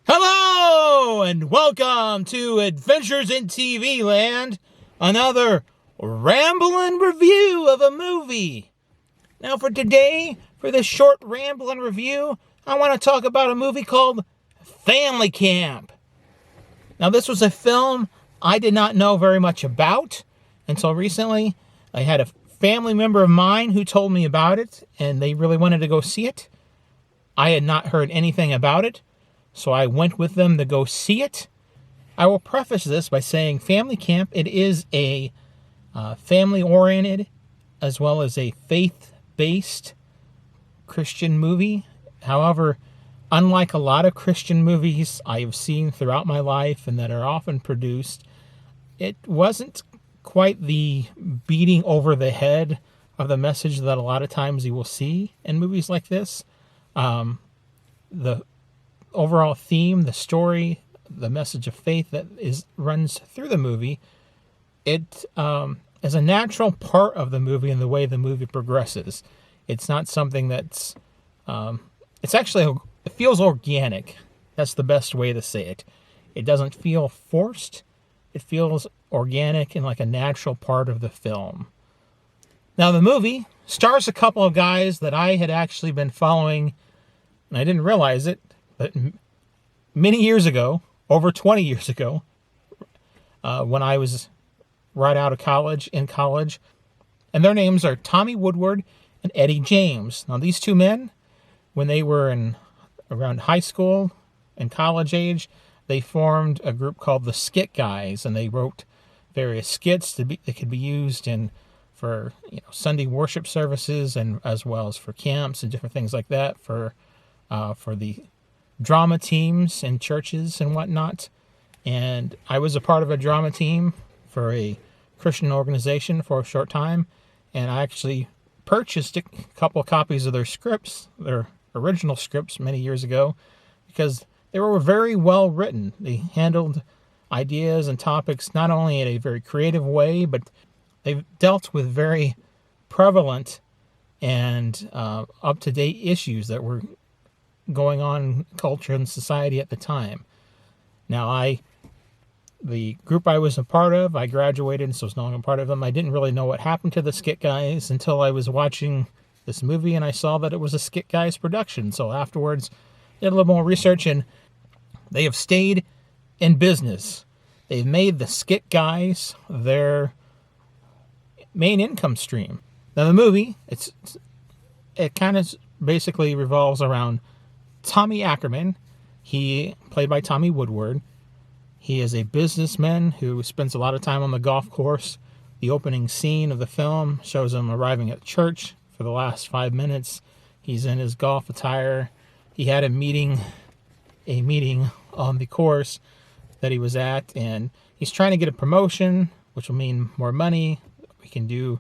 Hello and welcome to Adventures in TV Land, another ramblin' review of a movie. Now for today, for this short ramblin' review, I want to talk about a movie called Family Camp. Now this was a film I did not know very much about until recently. I had a family member of mine who told me about it and they really wanted to go see it. I had not heard anything about it. So I went with them to go see it. I will preface this by saying Family Camp, it is a family-oriented as well as a faith-based Christian movie. However, unlike a lot of Christian movies I have seen throughout my life and that are often produced, it wasn't quite the beating over the head of the message that a lot of times you will see in movies like this. The overall theme, the story, the message of faith that runs through the movie, it is a natural part of the movie and the way the movie progresses. It's not something that's it feels organic. That's the best way to say it. It doesn't feel forced. It feels organic and like a natural part of the film. Now the movie stars a couple of guys that I had actually been following, and I didn't realize it, but many years ago, over 20 years ago, when I was right out of college, and their names are Tommy Woodward and Eddie James. Now, these two men, when they were around high school and college age, they formed a group called the Skit Guys, and they wrote various skits that could be used for Sunday worship services and as well as for camps and different things like that for the drama teams in churches and whatnot. And I was a part of a drama team for a Christian organization for a short time, and I actually purchased a couple of copies of their scripts, their original scripts, many years ago, because they were very well written. They handled ideas and topics not only in a very creative way, but they dealt with very prevalent and up-to-date issues that were going on in culture and society at the time. Now, the group I was a part of, I graduated and so was no longer part of them. I didn't really know what happened to the Skit Guys until I was watching this movie and I saw that it was a Skit Guys production. So afterwards, I did a little more research and they have stayed in business. They've made the Skit Guys their main income stream. Now the movie, it kind of basically revolves around Tommy Ackerman. He played by Tommy Woodward. He is a businessman who spends a lot of time on the golf course. The opening scene of the film shows him arriving at church for the last 5 minutes. He's in his golf attire. He had a meeting on the course that he was at, and he's trying to get a promotion, which will mean more money. We can do,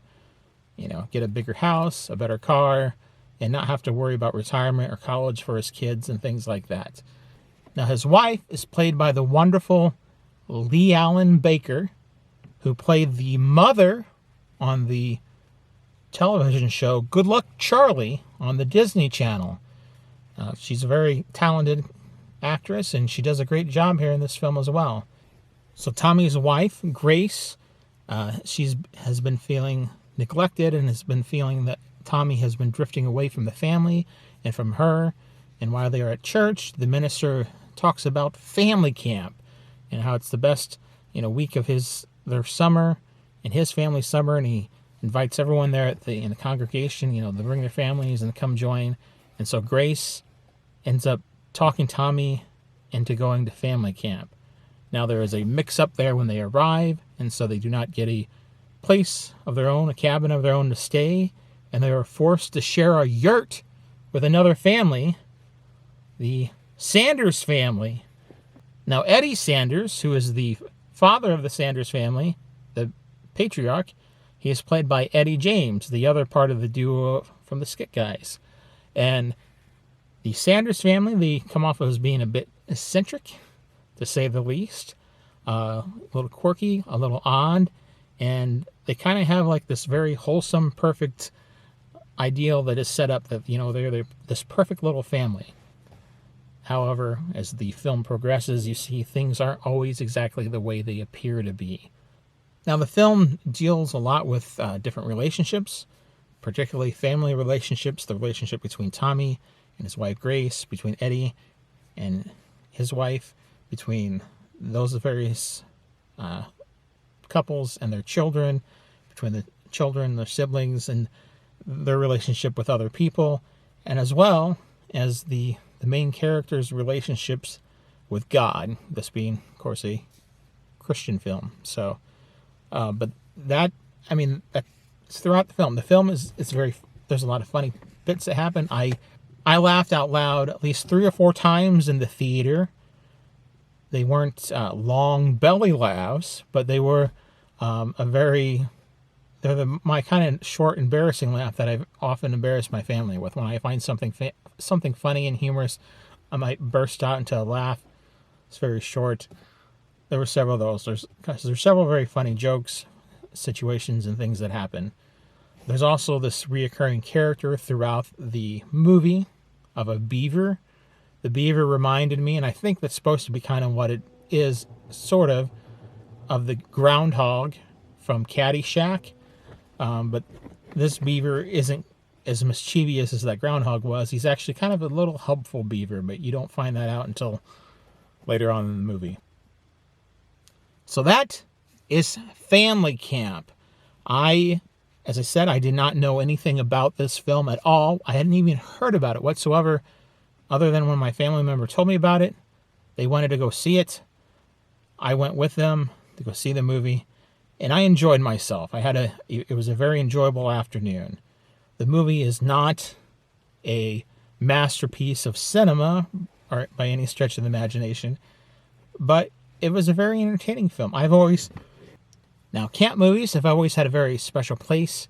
get a bigger house, a better car, and not have to worry about retirement or college for his kids and things like that. Now, his wife is played by the wonderful Lee Allen Baker, who played the mother on the television show Good Luck Charlie on the Disney Channel. She's a very talented actress, and she does a great job here in this film as well. So Tommy's wife, Grace, has been feeling neglected and has been feeling that Tommy has been drifting away from the family and from her. And while they are at church, the minister talks about family camp and how it's the best, week of their summer and his family's summer. And he invites everyone there in the congregation, to bring their families and come join. And so Grace ends up talking Tommy into going to family camp. Now there is a mix-up there when they arrive, and so they do not get a place of their own, a cabin of their own to stay, and they are forced to share a yurt with another family, the Sanders family. Now, Eddie Sanders, who is the father of the Sanders family, the patriarch, he is played by Eddie James, the other part of the duo from the Skit Guys. And the Sanders family, they come off as being a bit eccentric, to say the least. A little quirky, a little odd, and they kind of have like this very wholesome, perfect ideal that is set up that, they're this perfect little family. However, as the film progresses, you see things aren't always exactly the way they appear to be. Now, the film deals a lot with different relationships, particularly family relationships, the relationship between Tommy and his wife Grace, between Eddie and his wife, between those various couples and their children, between the children, their siblings, and their relationship with other people, and as well as the main character's relationships with God, this being, of course, a Christian film. So, but that's throughout the film. The film there's a lot of funny bits that happen. I laughed out loud at least 3 or 4 times in the theater. They weren't long belly laughs, but they were my kind of short, embarrassing laugh that I've often embarrassed my family with. When I find something funny and humorous, I might burst out into a laugh. It's very short. There were several of those. There's several very funny jokes, situations, and things that happen. There's also this reoccurring character throughout the movie of a beaver. The beaver reminded me, and I think that's supposed to be kind of what it is, sort of the groundhog from Caddyshack. But this beaver isn't as mischievous as that groundhog was. He's actually kind of a little helpful beaver, but you don't find that out until later on in the movie. So that is Family Camp. As I said, I did not know anything about this film at all. I hadn't even heard about it whatsoever, other than when my family member told me about it. They wanted to go see it. I went with them to go see the movie, and I enjoyed myself. It was a very enjoyable afternoon. The movie is not a masterpiece of cinema, or by any stretch of the imagination, but it was a very entertaining film. Now, camp movies have always had a very special place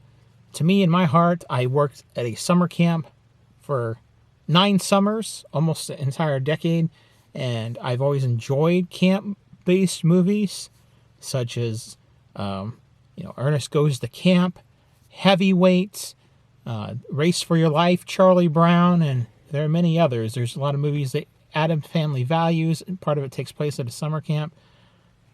to me in my heart. I worked at a summer camp for 9 summers, almost an entire decade, and I've always enjoyed camp-based movies, such as, Ernest Goes to Camp, Heavyweight, Race for Your Life, Charlie Brown, and there are many others. There's a lot of movies that add family values, and part of it takes place at a summer camp.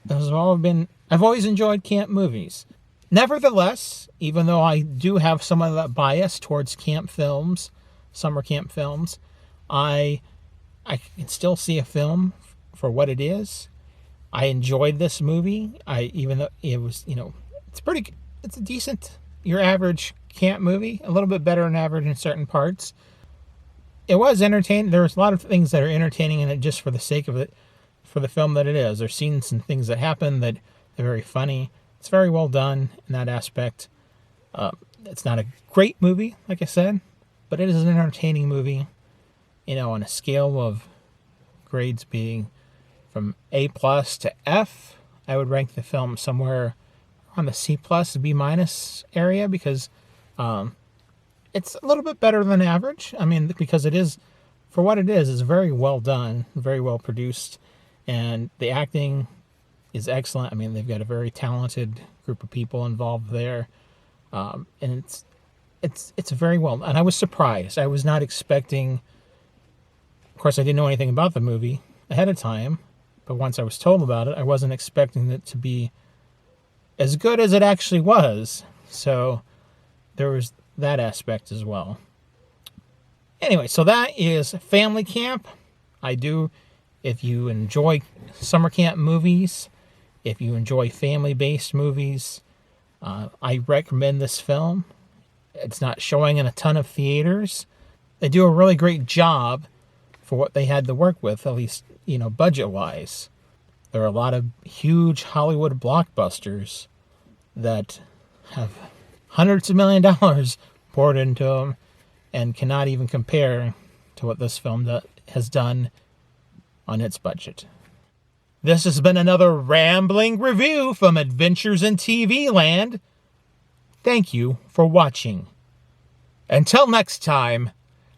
I've always enjoyed camp movies. Nevertheless, even though I do have some of that bias towards camp films, summer camp films, I can still see a film for what it is. I enjoyed this movie. Even though it was, it's a decent, your average camp movie, a little bit better than average in certain parts. It was entertaining. There's a lot of things that are entertaining in it just for the sake of it, for the film that it is. There's scenes and things that happen that are very funny. It's very well done in that aspect. It's not a great movie, like I said, but it is an entertaining movie. On a scale of grades being from A+ to F, I would rank the film somewhere on the C+, B- area, because it's a little bit better than average. Because it is, for what it is very well done, very well produced, and the acting is excellent. They've got a very talented group of people involved there, and it's very well. And I was surprised. I was not expecting. Of course, I didn't know anything about the movie ahead of time, but once I was told about it, I wasn't expecting it to be as good as it actually was. So there was that aspect as well. Anyway, so that is Family Camp. If you enjoy summer camp movies, if you enjoy family-based movies, I recommend this film. It's not showing in a ton of theaters. They do a really great job for what they had to work with, at least, budget-wise. There are a lot of huge Hollywood blockbusters that have hundreds of $1 millions poured into them and cannot even compare to what this film has done on its budget. This has been another rambling review from Adventures in TV Land. Thank you for watching. Until next time,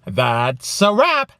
that's a wrap.